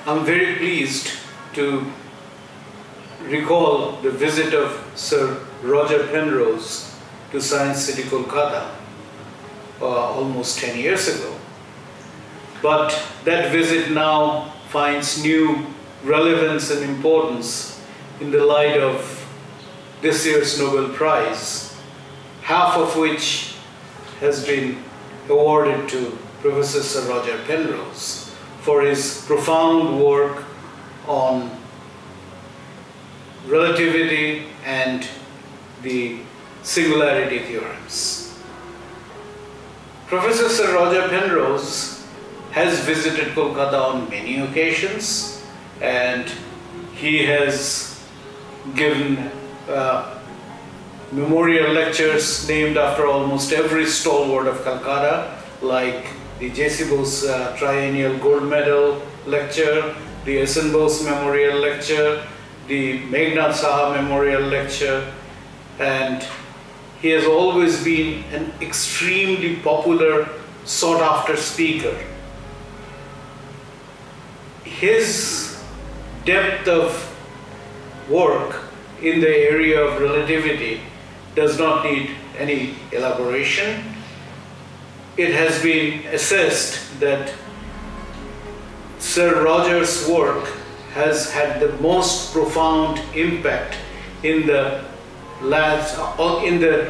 I'm very pleased to recall the visit of Sir Roger Penrose to Science City, Kolkata almost 10 years ago. But that visit now finds new relevance and importance in the light of this year's Nobel Prize, half of which has been awarded to Professor Sir Roger Penrose for his profound work on relativity and the singularity theorems. Professor Sir Roger Penrose has visited Kolkata on many occasions, and he has given memorial lectures named after almost every stalwart of Calcutta, like the S.N.Bose Triennial Gold Medal Lecture, the S.N.Bose Memorial Lecture, the Meghnad Saha Memorial Lecture, and he has always been an extremely popular, sought-after speaker. His depth of work in the area of relativity does not need any elaboration. It has been assessed that Sir Roger's work has had the most profound impact in the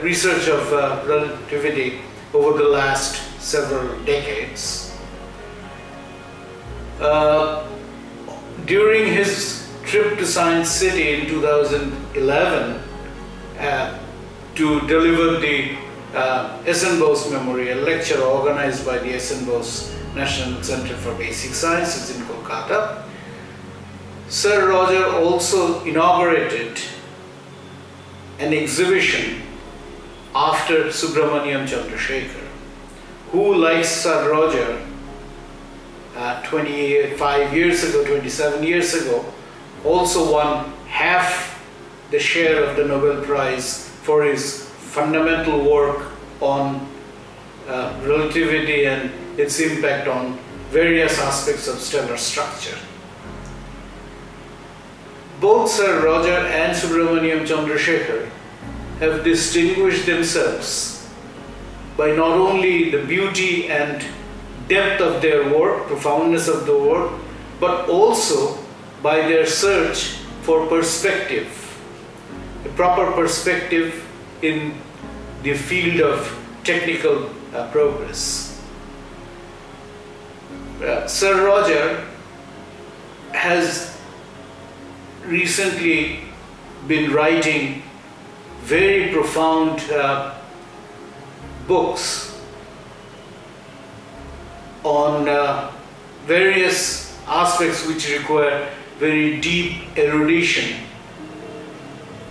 research of relativity over the last several decades. During his trip to Science City in 2011 to deliver the S.N.Bose Memorial Lecture organized by the S.N.Bose National Centre for Basic Sciences in Kolkata, Sir Roger also inaugurated an exhibition after Subrahmanyan Chandrasekhar, who, like Sir Roger, 25 years ago, 27 years ago, also won half the share of the Nobel Prize for his fundamental work on relativity and its impact on various aspects of stellar structure. Both Sir Roger and Subrahmanyan Chandrasekhar have distinguished themselves by not only the beauty and depth of their work, profoundness of the work, but also by their search for perspective, a proper perspective in the field of technical progress. Sir Roger has recently been writing very profound books on various aspects which require very deep erudition.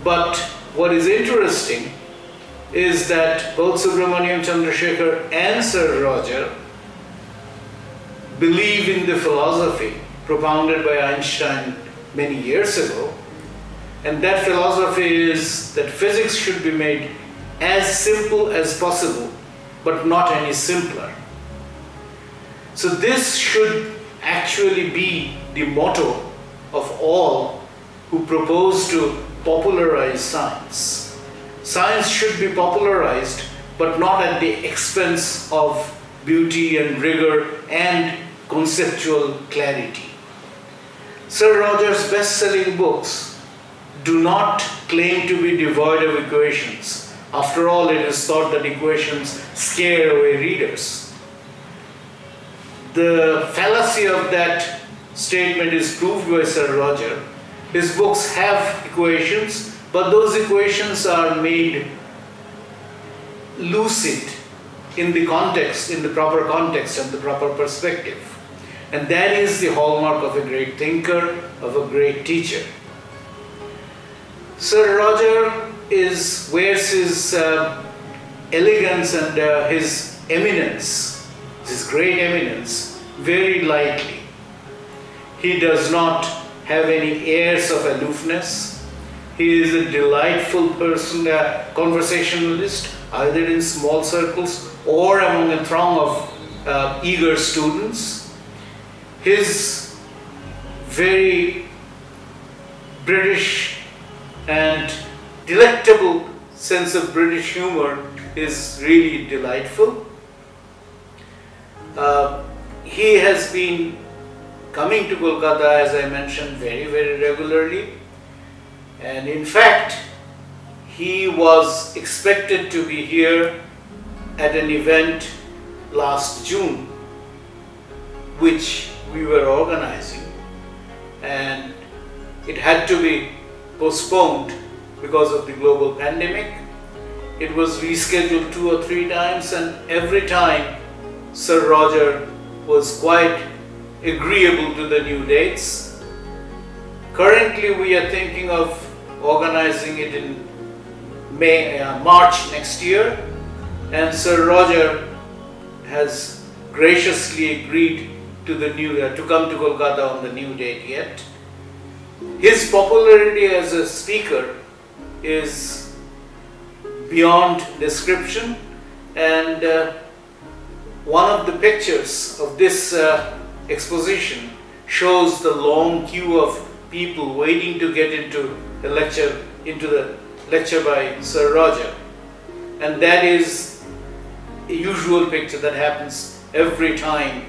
But what is interesting is that both Subrahmanyan Chandrasekhar and Sir Roger believe in the philosophy propounded by Einstein many years ago, and that philosophy is that physics should be made as simple as possible, but not any simpler. So this should actually be the motto of all who propose to popularize science. Science should be popularized, but not at the expense of beauty and rigor and conceptual clarity. Sir Roger's best-selling books do not claim to be devoid of equations. After all, it is thought that equations scare away readers. The fallacy of that statement is proved by Sir Roger. His books have equations, but those equations are made lucid in the context, in the proper context and the proper perspective. And that is the hallmark of a great thinker, of a great teacher. Sir Roger wears his elegance and his eminence, his great eminence, very lightly. He does not have any airs of aloofness. He is a delightful person, a conversationalist, either in small circles or among a throng of eager students. His very British and delectable sense of British humor is really delightful. He has been coming to Kolkata, as I mentioned, very, very regularly. And in fact, he was expected to be here at an event last June, which we were organizing, and it had to be postponed because of the global pandemic. It was rescheduled 2 or 3 times, and every time Sir Roger was quite agreeable to the new dates. Currently we are thinking of organizing it in March next year, and Sir Roger has graciously agreed to come to Kolkata on the new date yet. His popularity as a speaker is beyond description, and one of the pictures of this exposition shows the long queue of people waiting to get into the lecture by Sir Roger, and that is a usual picture that happens every time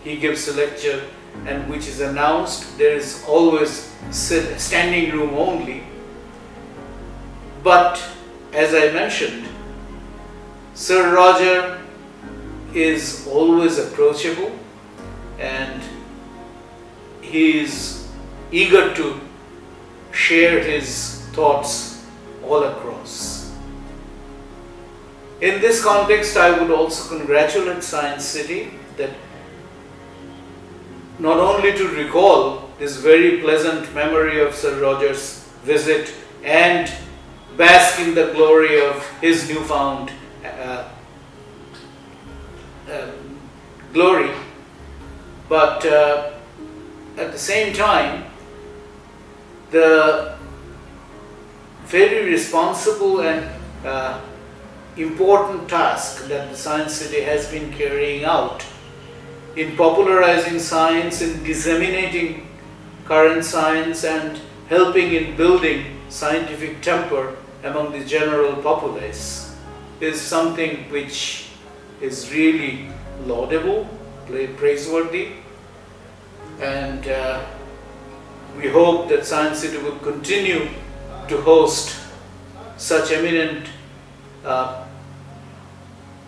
he gives a lecture, and which is announced. There is always standing room only. But as I mentioned, Sir Roger is always approachable, and he is eager to share his thoughts all across. In this context, I would also congratulate Science City that not only to recall this very pleasant memory of Sir Roger's visit and bask in the glory of his newfound glory, but at the same time, the very responsible and important task that the Science City has been carrying out in popularizing science, in disseminating current science, and helping in building scientific temper among the general populace is something which is really laudable, praiseworthy, and we hope that Science City will continue to host such eminent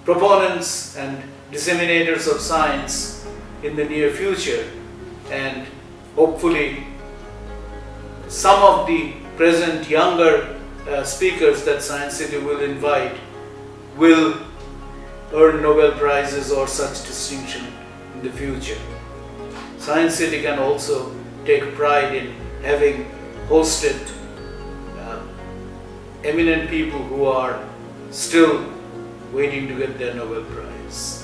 proponents and disseminators of science in the near future, and hopefully some of the present younger speakers that Science City will invite will earn Nobel Prizes or such distinction in the future. Science City can also take pride in having hosted eminent people who are still waiting to get their Nobel Prize.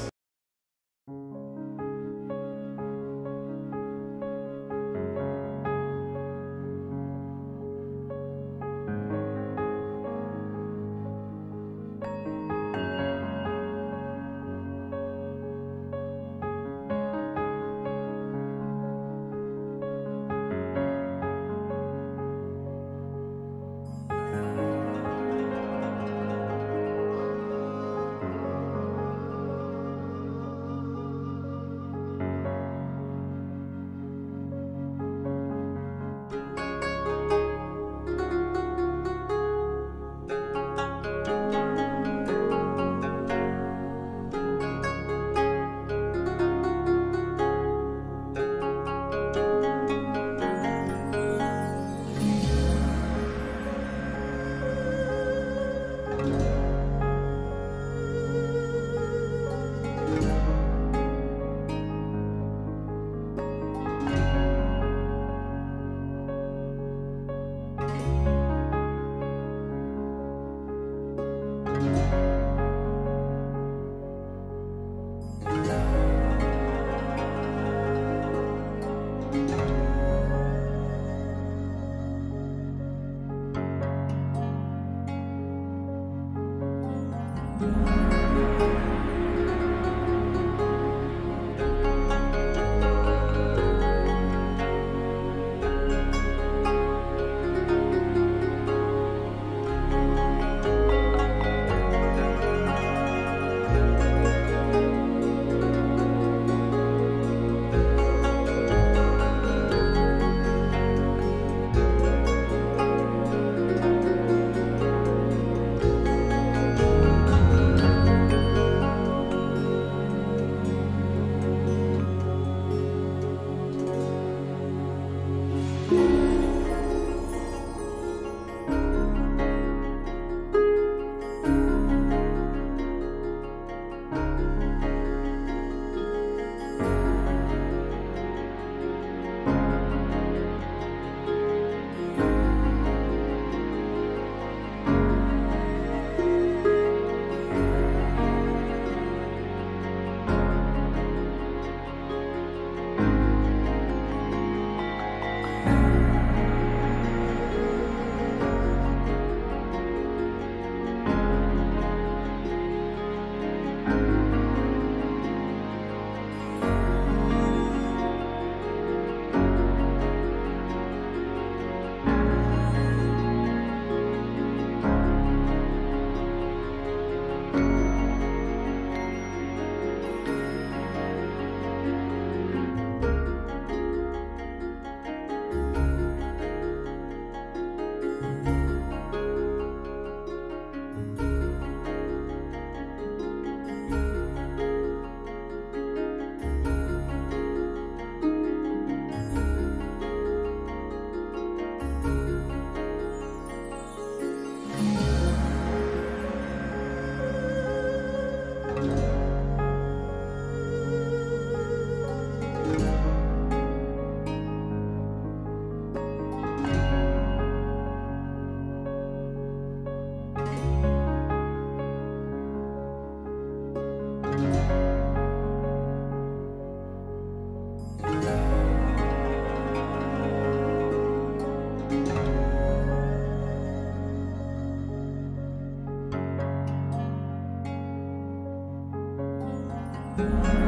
you.